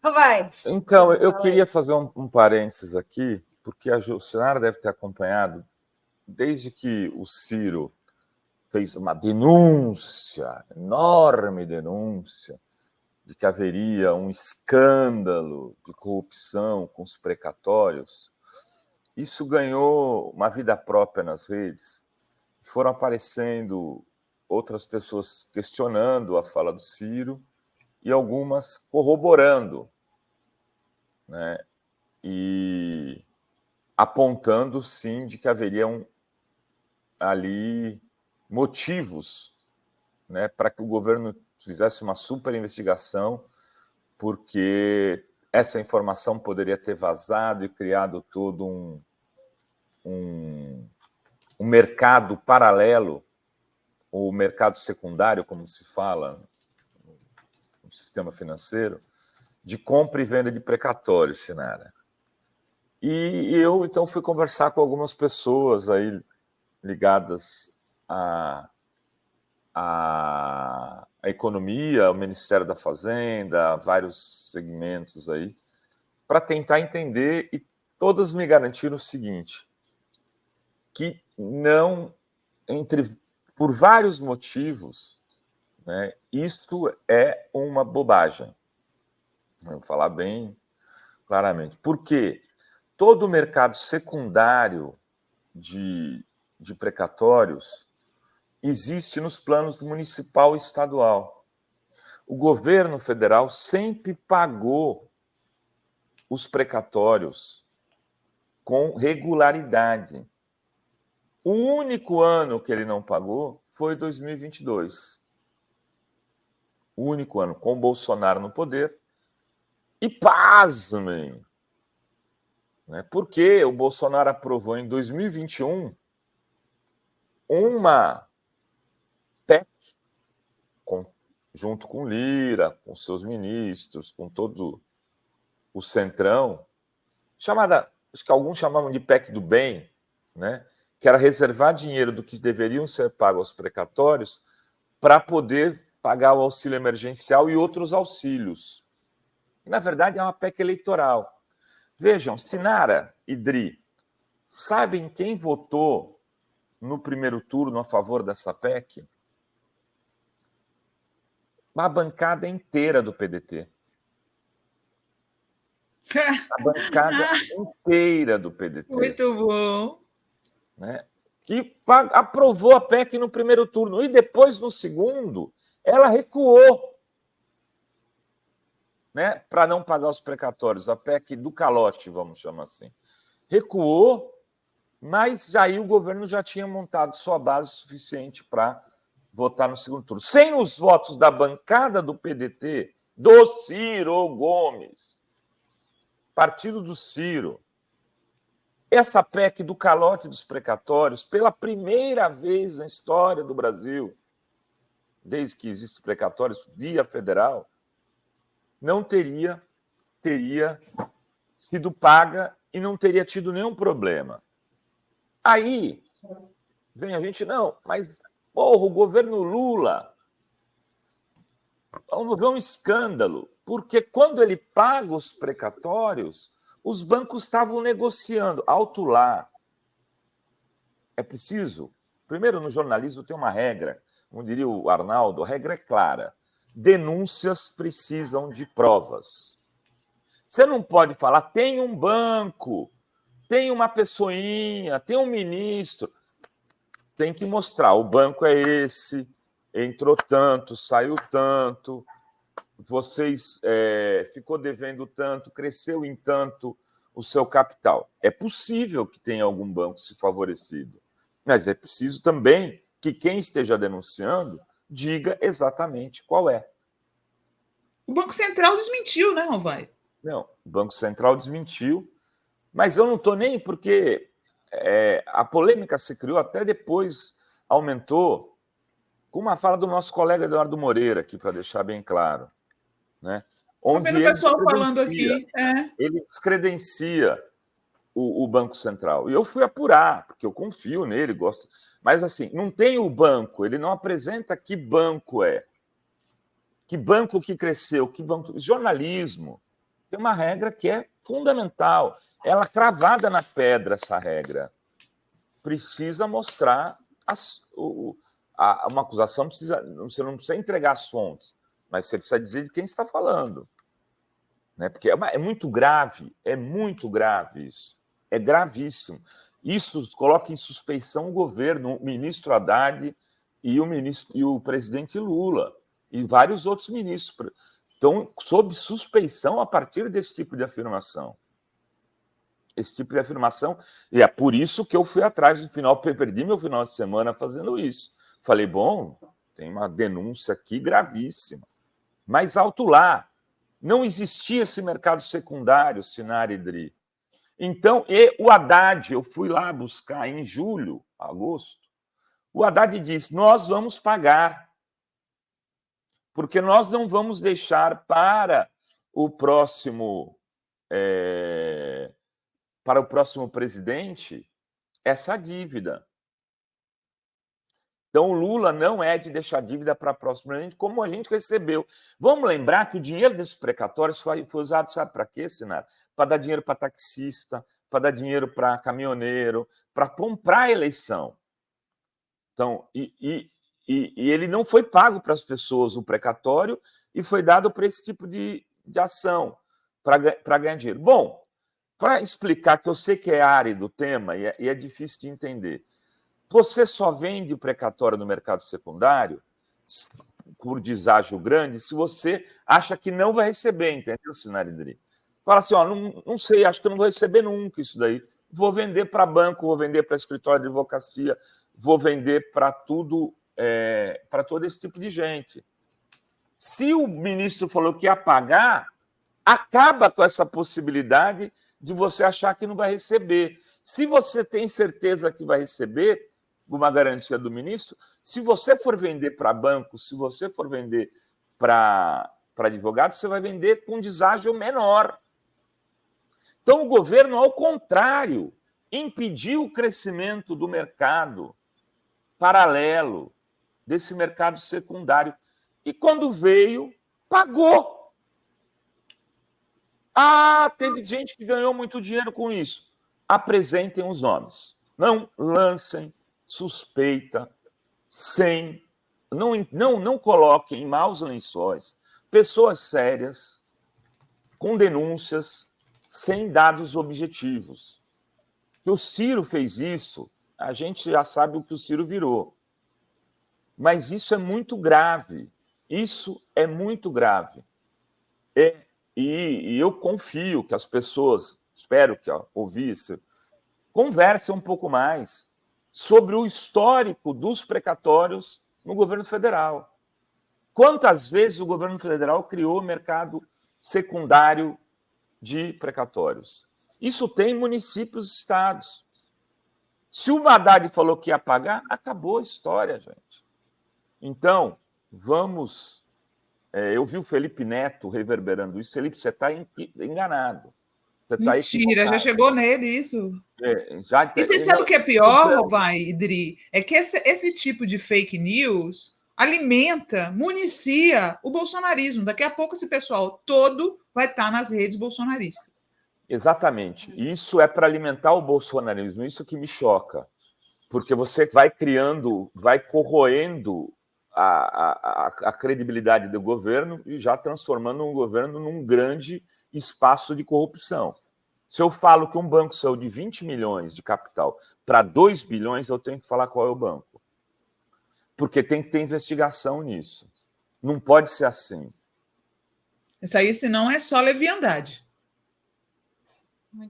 Vai. Então, eu queria fazer um parênteses aqui, porque a Juliana deve ter acompanhado, desde que o Ciro fez uma denúncia, enorme denúncia, de que haveria um escândalo de corrupção com os precatórios. Isso ganhou uma vida própria nas redes. Foram aparecendo outras pessoas questionando a fala do Ciro e algumas corroborando, né? E apontando, sim, de que haveriam ali motivos, né, para que o governo fizesse uma super investigação, porque essa informação poderia ter vazado e criado todo um mercado paralelo, ou mercado secundário, como se fala no sistema financeiro, de compra e venda de precatórios, Sinara. E eu, então, fui conversar com algumas pessoas aí ligadas à economia, ao Ministério da Fazenda, a vários segmentos aí, para tentar entender, e todas me garantiram o seguinte, que não, por vários motivos, né, isto é uma bobagem. Vou falar bem claramente. Por quê? Todo o mercado secundário de precatórios existe nos planos municipal e estadual. O governo federal sempre pagou os precatórios com regularidade. O único ano que ele não pagou foi 2022. O único ano com o Bolsonaro no poder. E pasmem, né? Porque o Bolsonaro aprovou em 2021 uma PEC, junto com Lira, com seus ministros, com todo o Centrão, chamada, acho que alguns chamavam de PEC do bem, né? Que era reservar dinheiro do que deveriam ser pagos aos precatórios para poder pagar o auxílio emergencial e outros auxílios. Na verdade, é uma PEC eleitoral. Vejam, Sinara e Dri, sabem quem votou no primeiro turno a favor dessa PEC? A bancada inteira do PDT. A bancada inteira do PDT. Muito bom. Né? Que aprovou a PEC no primeiro turno. E depois, no segundo, ela recuou, né, para não pagar os precatórios. A PEC do calote, vamos chamar assim. Recuou, mas aí o governo já tinha montado sua base suficiente para votar no segundo turno. Sem os votos da bancada do PDT, do Ciro Gomes, partido do Ciro, essa PEC do calote dos precatórios, pela primeira vez na história do Brasil, desde que existem precatórios via federal, não teria sido paga e não teria tido nenhum problema. Aí vem a gente, não, mas porra, o governo Lula, vamos ver um escândalo, porque quando ele paga os precatórios, os bancos estavam negociando. Alto lá. É preciso. Primeiro, no jornalismo tem uma regra, como diria o Arnaldo, a regra é clara. Denúncias precisam de provas. Você não pode falar, tem um banco, tem uma pessoinha, tem um ministro. Tem que mostrar, o banco é esse, entrou tanto, saiu tanto, vocês ficou devendo tanto, cresceu em tanto o seu capital. É possível que tenha algum banco desfavorecido, mas é preciso também que quem esteja denunciando diga exatamente qual é. O Banco Central desmentiu, né, Rovai? Não, o Banco Central desmentiu, mas eu não estou nem porque a polêmica se criou, até depois aumentou, com uma fala do nosso colega Eduardo Moreira, aqui para deixar bem claro. Né? Onde vendo o pessoal falando aqui. Ele descredencia o Banco Central. E eu fui apurar, porque eu confio nele, gosto. Mas, assim, não tem o banco, ele não apresenta que banco é. Que banco que cresceu, que banco. Jornalismo. Tem uma regra que é fundamental. Ela cravada na pedra, essa regra. Precisa mostrar uma acusação, você não precisa entregar as fontes, mas você precisa dizer de quem está falando. Né? Porque é muito grave isso. É gravíssimo. Isso coloca em suspeição o governo, o ministro Haddad e o presidente Lula, e vários outros ministros. Estão sob suspeição a partir desse tipo de afirmação. Esse tipo de afirmação, e é por isso que eu fui atrás do final, perdi meu final de semana fazendo isso. Falei, bom, tem uma denúncia aqui gravíssima. Mais alto lá, não existia esse mercado secundário, Sinara e Dri. Então, o Haddad, eu fui lá buscar em julho, agosto, o Haddad disse, nós vamos pagar, porque nós não vamos deixar para o próximo presidente essa dívida. Então, o Lula não é de deixar dívida para o próximo presidente, como a gente recebeu. Vamos lembrar que o dinheiro desses precatórios foi usado, sabe para quê, Sinara? Para dar dinheiro para taxista, para dar dinheiro para caminhoneiro, para comprar a eleição. Então, e ele não foi pago para as pessoas o precatório e foi dado para esse tipo de ação, para ganhar dinheiro. Bom, para explicar, que eu sei que é árido o tema e é difícil de entender, você só vende o precatório no mercado secundário por deságio grande se você acha que não vai receber, entendeu, Sinara e Dri? Fala assim, não sei, acho que eu não vou receber nunca isso daí. Vou vender para banco, vou vender para escritório de advocacia, vou vender para tudo, para todo esse tipo de gente. Se o ministro falou que ia pagar, acaba com essa possibilidade de você achar que não vai receber. Se você tem certeza que vai receber uma garantia do ministro, se você for vender para banco, se você for vender para advogado, você vai vender com deságio menor. Então, o governo, ao contrário, impediu o crescimento do mercado paralelo, desse mercado secundário. E quando veio, pagou. Teve gente que ganhou muito dinheiro com isso. Apresentem os nomes. Não lancem suspeita não coloquem em maus lençóis pessoas sérias com denúncias sem dados objetivos. Que o Ciro fez isso, a gente já sabe o que o Ciro virou. Mas isso é muito grave. Isso é muito grave. E eu confio que as pessoas, espero que ouvissem, conversem um pouco mais sobre o histórico dos precatórios no governo federal. Quantas vezes o governo federal criou mercado secundário de precatórios? Isso tem municípios e estados. Se o Haddad falou que ia pagar, acabou a história, gente. Então, vamos... eu vi o Felipe Neto reverberando isso. Felipe, você está enganado. Mentira, já chegou nele isso. E você sabe o que é pior, Idri? É que esse tipo de fake news alimenta, municia o bolsonarismo. Daqui a pouco esse pessoal todo vai estar nas redes bolsonaristas. Exatamente. Isso é para alimentar o bolsonarismo. Isso que me choca. Porque você vai criando, vai corroendo a credibilidade do governo e já transformando um governo num grande espaço de corrupção. Se eu falo que um banco saiu de 20 milhões de capital para 2 bilhões, eu tenho que falar qual é o banco. Porque tem que ter investigação nisso. Não pode ser assim. Isso aí, senão, é só leviandade.